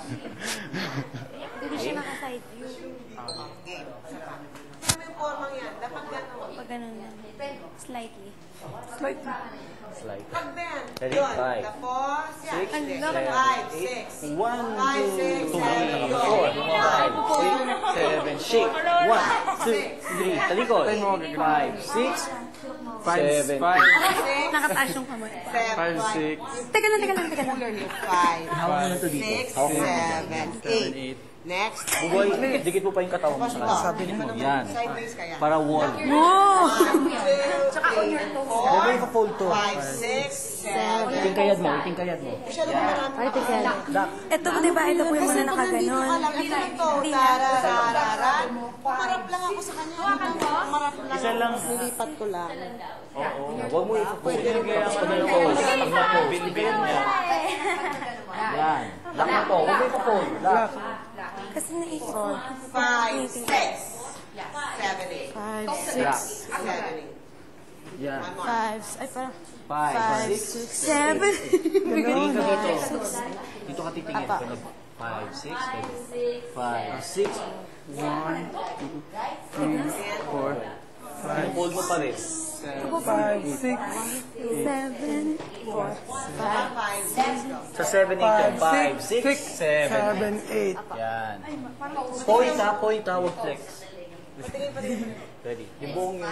Hindi siya naka-side view. Game. Ano yung formang yan? Dapat gano'n. Pag ganun lang. Slightly. Pag ben. Ready? Yun. 5, Tapos, yan. 6, 5, 6. 1, 2, 3, 4, 5, 6, 7, shake. 1, 2, 3, talikod. 5, 6, 7, 8. Nakataas yung kamay. 7, 5, 6. Teka lang. 5, 6, 7, 8. Next. Bugoy, dikit mo pa yung katawan mo sa kanya. Sabi mo, yan. Sideways kaya. Para wall. 1, 2, 3, 4, Huwag mo ka-fold to. 5, 6, 7. Itingkayad mo. Ay, teka lang. Ito po, diba? Ito po yung muna nakaganon. Dito lang to. Tarararan. Pumarap lang ako sa kanya. Pumarap lang. Isa lang. Nilipat ko lang. Oo. Huwag mo i-fold. Pag na-fold. Pag na-fold. Binibin niya. Yan. Lock na to. Huwag mo i-fold. Lock. Kasi naikot. 5, 6, 7, 8. 5, 6, 7, 8. Yan. 5, ay parang 5, 6, 7. Tingin ka dito. Dito ka titingin. 5, 6, 5, 6, 1, 2, 3, 4, 5. Hold mo pa rin. 5, 6, 7, 4, 5, 6. Sa 7, 8 5, 6, 7, 8. Yan. Point ha, huwag flex. Ready. Yung buong.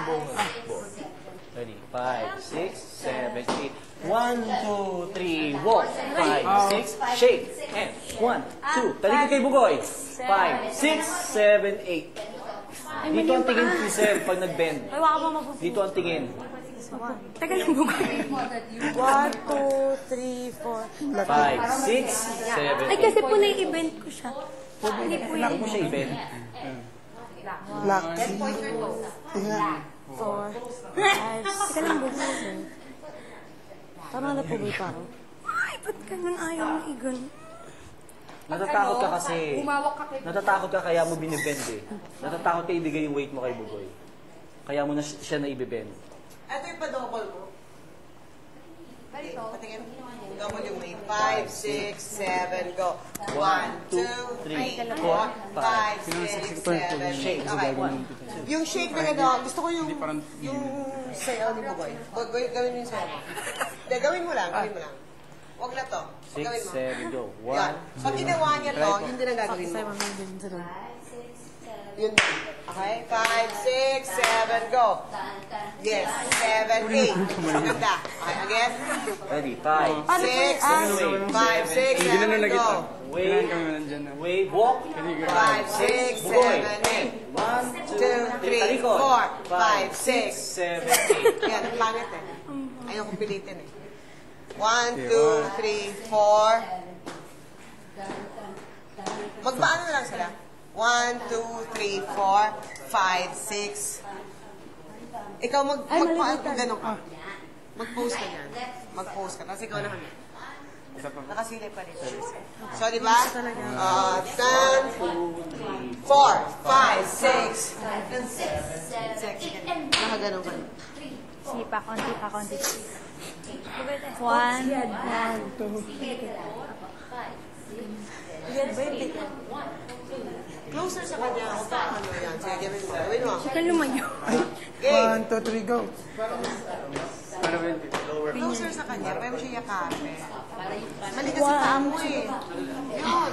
Ready. 5, 6, 7, 8. 1, 2, 3, walk. 5, 6, shake. And 1, 2. Talikod kay Bugoy. 5, 6, 7, 8. Dito ang tingin, Crisel, pag nag-bend. Dito ang tingin. Teka lang, Bugoy. 1, 2, 3, 4. 5, 6, 7, 8. Ay, kasi po na-event ko siya. Hindi po Lock yun. mo siya i-bend. Lock. 4, 5. Teka lang, Bugoy. Tama na po ba parang? Ay, ba't ganun ayaw mo igan? Natatakot ka kasi. Natatakot ka kaya mo binibend eh. Natatakot ka ibigay yung weight mo kay Bugoy. Kaya mo na siya na ibibend. Ito yung pa-double mo. Patingin. Double yung weight. 5, 6, 7, go. 1, 2, 3, 4, 5, 6, 7, 8. Okay. Yung shake na gagawin, gusto ko yung sayaw ni Bugoy. Gawin mo yung sayaw mo. Hindi, gawin mo lang. Huwag na to. 6, 7, go. 1, Yan. Pag ginawa niya to, yun din ang gagawin mo. Yun. Okay? 5, 6, 7, go. Yes. 7, 8. Maganda. Okay, again. Ready? 5, 6, 5, 6, 7, go. wave, walk. 5, 6, 7, 8. 1, 2, 3, 4, 5, 6. 7, 8. Yan, ang pangit eh. Ayaw kong pilitin eh. 1, 2, 3, 4. Magpaano na lang sila? 1, 2, 3, 4, 5, 6. Ikaw gano'n ka. Mag-post ka yan. Mag-post ka. Kasi ikaw naman. Nakasilip pa rin. So, di ba? 10, 4, 5, 6, 6. Nakaganon ka. Sige pa, konti. 1, 2, Closer sa kanya. Huwag ka ano yan. Sige, gawin mo. Sige, lumayo. Okay. 1, 2, 3, go. Closer sa kanya. Pwede mo siya yakapin. Mali kasi paa mo eh. Yun.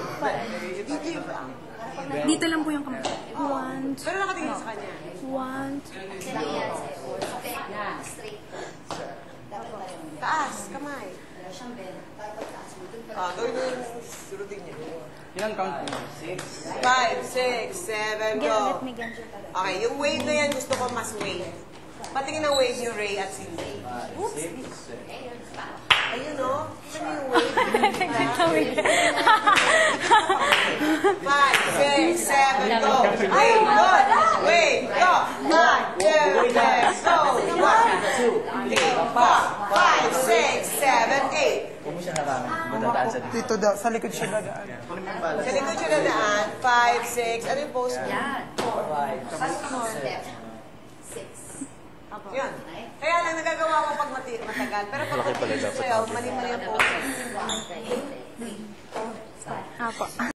Dito yung paa. Dito lang po yung kamay. 1, Pero nakatingin sa kanya. 1, Taas, kamay. Gawin mo yung routine niya. Ilan count? 5, 6, 7, go. let me get you. Okay, yung wave na yan, gusto ko mas wave. Patingin ng wave yung Ray at Cindy. Oops. Ayun o. Kita niyo yung wave. 5, 6, 7, go. Wave, good. Wave, go. 1, 2, let's go. 1, 2, 3, 4, 5, 6, 7, 8. Huwag mo siya harangan. Madadaan sa dito. Dito daw, sa likod siya dadaan. Sa likod siya na daan. 5, 6. Ano yung pose mo? 5, 6, 7. Yan. Kaya lang nagagawa ko pag matagal. Pero pag Malaki pala dapat sa'yo, mali-mali ang pose. Apo.